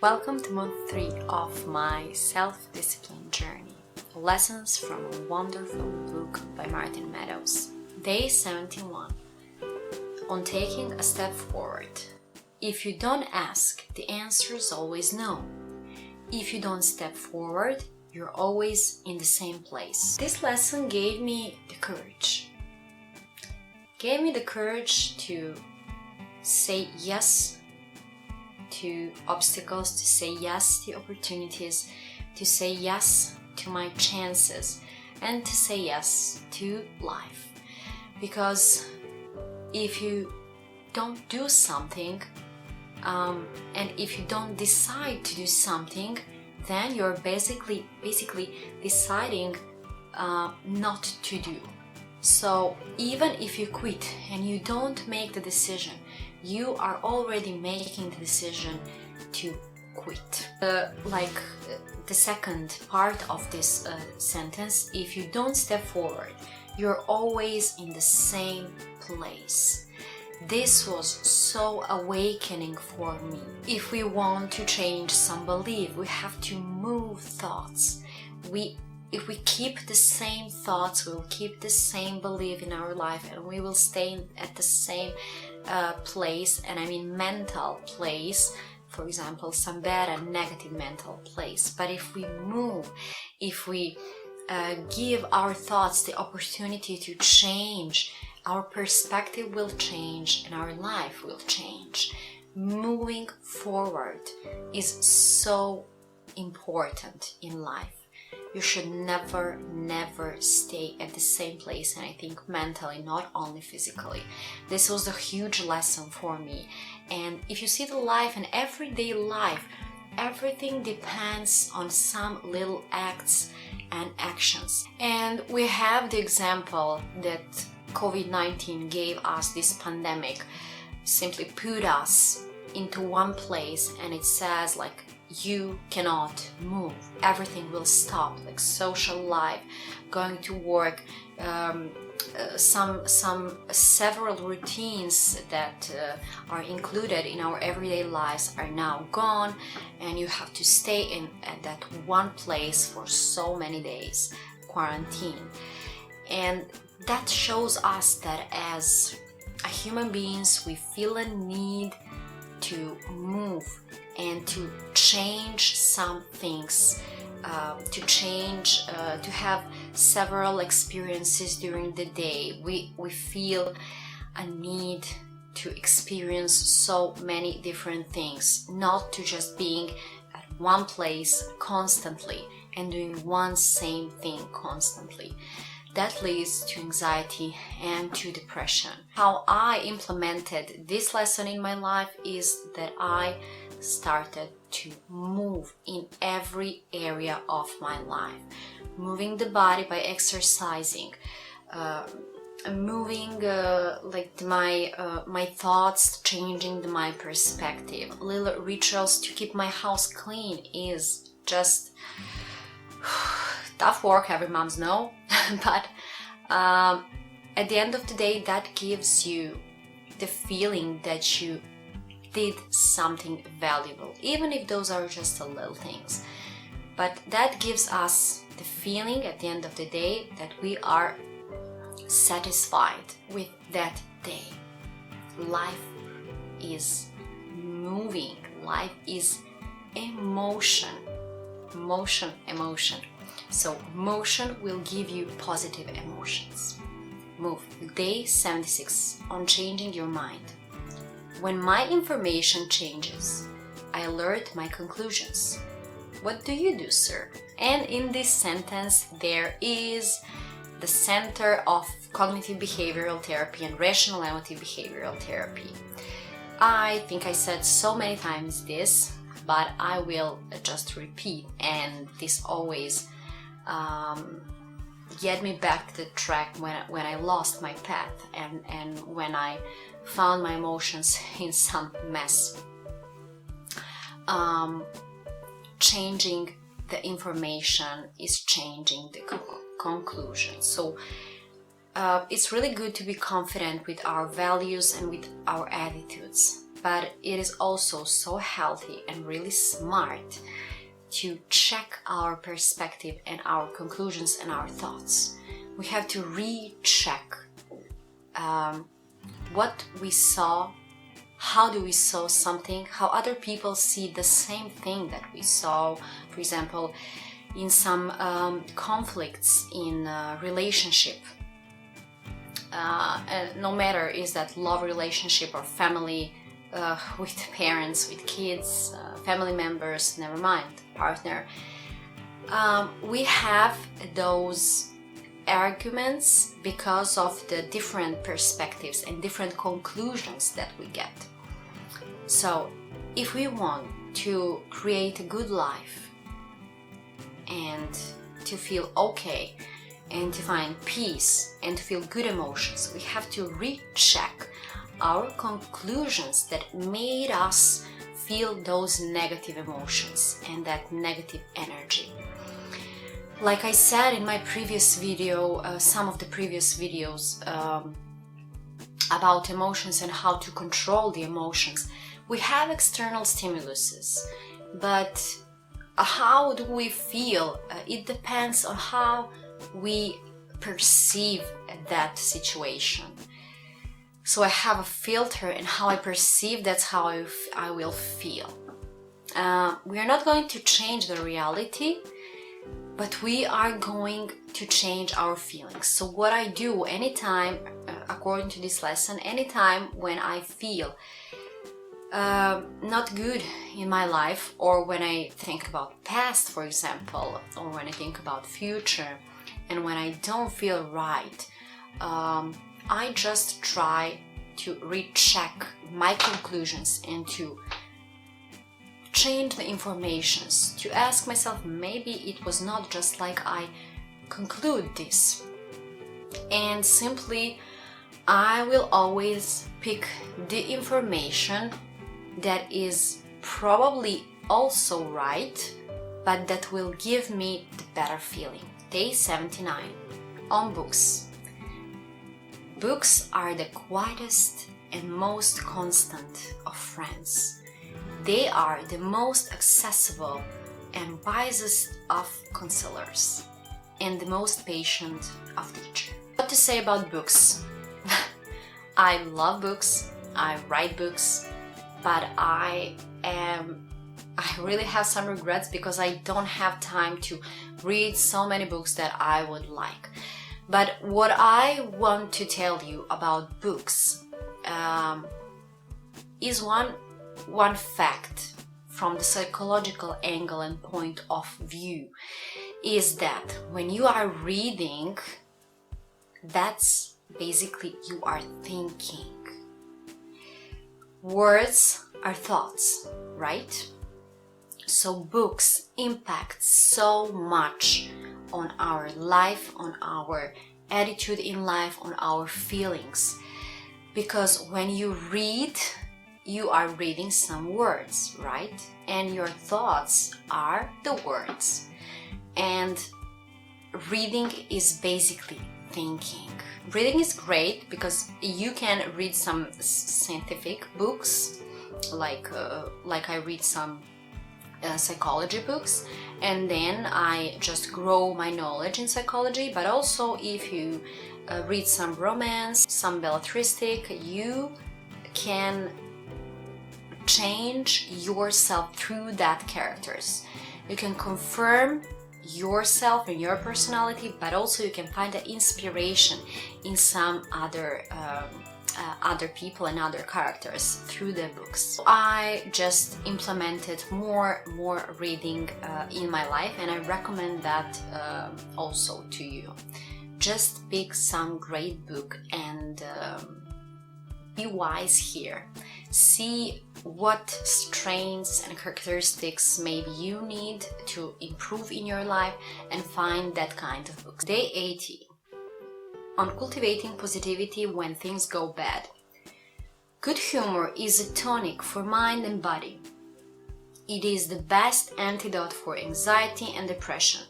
Welcome to month 3 of my self-discipline journey. Lessons from a wonderful book by Martin Meadows. Day 71. On taking a step forward. If you don't ask, the answer is always no. If you don't step forward, you're always in the same place. This lesson gave me the courage. Gave me the courage to say yes to obstacles, to say yes to opportunities, to say yes to my chances, and to say yes to life. Because if you don't do something, and if you don't decide to do something, then you're basically deciding not to do. So even if you quit and you don't make the decision, you are already making the decision to quit. The second part of this sentence, if you don't step forward, you're always in the same place. This was so awakening for me. If we want to change some belief, we have to move thoughts. If we keep the same thoughts, we will keep the same belief in our life, and we will stay at the same place, and I mean mental place, for example, some bad and negative mental place. But if we move, if we give our thoughts the opportunity to change, our perspective will change and our life will change. Moving forward is so important in life. You should never stay at the same place, and I think mentally, not only physically. This was a huge lesson for me. And if you see the life and everyday life, everything depends on some little acts and actions. And we have the example that COVID-19 gave us. This pandemic simply put us into one place, and it says like, you cannot move, everything will stop, like social life, going to work, several routines that are included in our everyday lives are now gone, and you have to stay at that one place for so many days, quarantine. And that shows us that as human beings, we feel a need to move and to change some things, to have several experiences during the day. We feel a need to experience so many different things, not to just being at one place constantly and doing one same thing constantly. That leads to anxiety and to depression. How I implemented this lesson in my life is that I started to move in every area of my life. Moving the body by exercising, moving my thoughts, changing my perspective. Little rituals to keep my house clean is just tough work, every mom's know, but at the end of the day, that gives you the feeling that you did something valuable, even if those are just the little things. But that gives us the feeling at the end of the day that we are satisfied with that day. Life is moving, life is emotion. So motion will give you positive emotions. Move. Day 76 on changing your mind. When my information changes, I alert my conclusions. What do you do, sir? And in this sentence, there is the center of cognitive behavioral therapy and rational emotive behavioral therapy. I think I said so many times this, but I will just repeat, and this always get me back to the track when I lost my path and when I found my emotions in some mess. Changing the information is changing the conclusion. So it's really good to be confident with our values and with our attitudes. but it is also so healthy and really smart to check our perspective and our conclusions and our thoughts. We have to recheck what we saw, how do we saw something, how other people see the same thing that we saw. For example, in some conflicts in a relationship, no matter is that love relationship or family, with parents, with kids, family members, never mind, partner, we have those arguments because of the different perspectives and different conclusions that we get. So if we want to create a good life and to feel okay and to find peace and to feel good emotions, we have to recheck our conclusions that made us feel those negative emotions and that negative energy. Like I said in my previous video, some of the previous videos about emotions and how to control the emotions, we have external stimuluses, but how do we feel? It depends on how we perceive that situation. So I have a filter, and how I perceive, that's how I will feel. We are not going to change the reality, but we are going to change our feelings. So what I do anytime, according to this lesson, anytime when I feel not good in my life, or when I think about past, for example, or when I think about future, and when I don't feel right, I just try to recheck my conclusions and to change the informations, to ask myself, maybe it was not just like I conclude this. And simply, I will always pick the information that is probably also right, but that will give me the better feeling. Day 79 on books. Books are the quietest and most constant of friends. They are the most accessible and wisest of counselors, and the most patient of teachers. What to say about books? I love books, I write books, but I really have some regrets because I don't have time to read so many books that I would like. But what I want to tell you about books is one fact from the psychological angle and point of view, is that when you are reading, that's basically you are thinking. Words are thoughts, right? So books impact so much on our life, on our attitude in life, on our feelings. Because when you read, you are reading some words, right? And your thoughts are the words. And reading is basically thinking. Reading is great because you can read some scientific books, like I read some psychology books, and then I just grow my knowledge in psychology. But also if you read some romance, some belletristic, you can change yourself through that characters. You can confirm yourself and your personality, but also you can find the inspiration in some other people and other characters through the books. I just implemented more reading in my life, and I recommend that also to you. Just pick some great book and be wise here. See what strengths and characteristics maybe you need to improve in your life, and find that kind of books. Day 80 on cultivating positivity when things go bad. Good humor is a tonic for mind and body. It is the best antidote for anxiety and depression.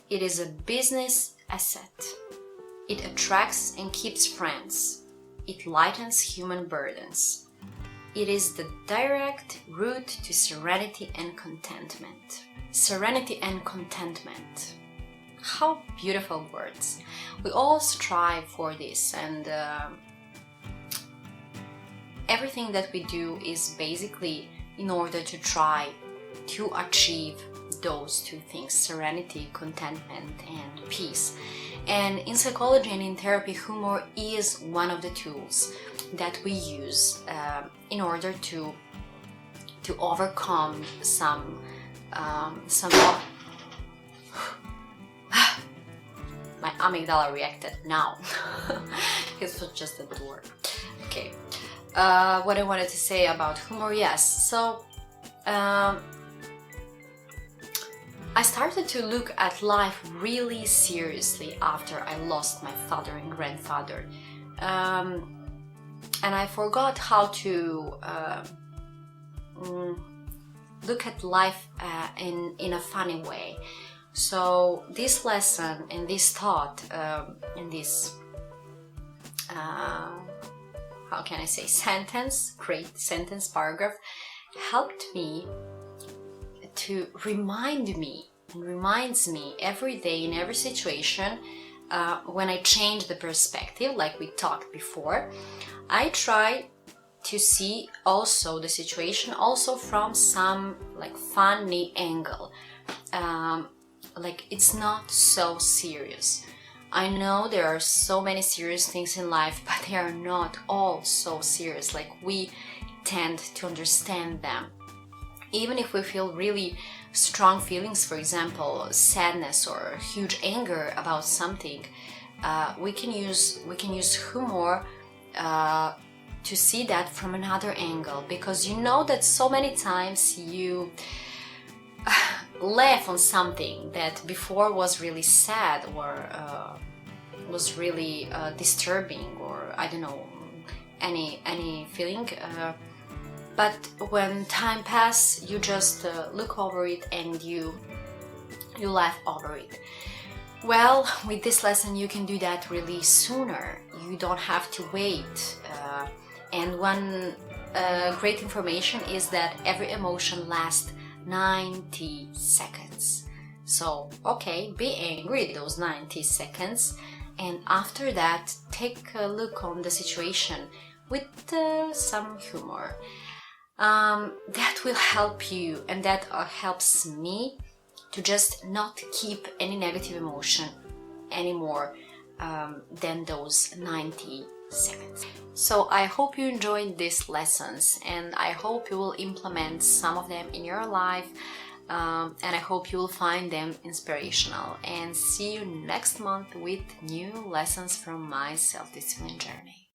It is a business asset. It attracts and keeps friends. It lightens human burdens. it is the direct route to serenity and contentment. Serenity and contentment. How beautiful words. We all strive for this, and everything that we do is basically in order to try to achieve those two things: serenity, contentment, and peace. And in psychology and in therapy, humor is one of the tools that we use in order to overcome some my amygdala reacted now. It was just a door. Okay. What I wanted to say about humor, yes. So I started to look at life really seriously after I lost my father and grandfather. And I forgot how to look at life in a funny way. So this lesson and this thought and this how can I say, great sentence, paragraph, helped me to remind me and reminds me every day in every situation. When I change the perspective, like we talked before, I try to see also the situation also from some like funny angle. Like it's not so serious. I know there are so many serious things in life, but they are not all so serious like we tend to understand them. Even if we feel really strong feelings, for example, sadness or huge anger about something, we can use humor to see that from another angle, because you know that so many times you laugh on something that before was really sad or was really disturbing, or I don't know, any feeling. But when time passes, you just look over it and you laugh over it. Well, with this lesson you can do that really sooner. You don't have to wait. And one great information is that every emotion lasts 90 seconds. So, okay, be angry those 90 seconds, and after that, take a look on the situation with some humor. That will help you, and that helps me to just not keep any negative emotion anymore than those 90 seconds. So I hope you enjoyed these lessons, and I hope you will implement some of them in your life, and I hope you will find them inspirational. And see you next month with new lessons from my self-discipline journey.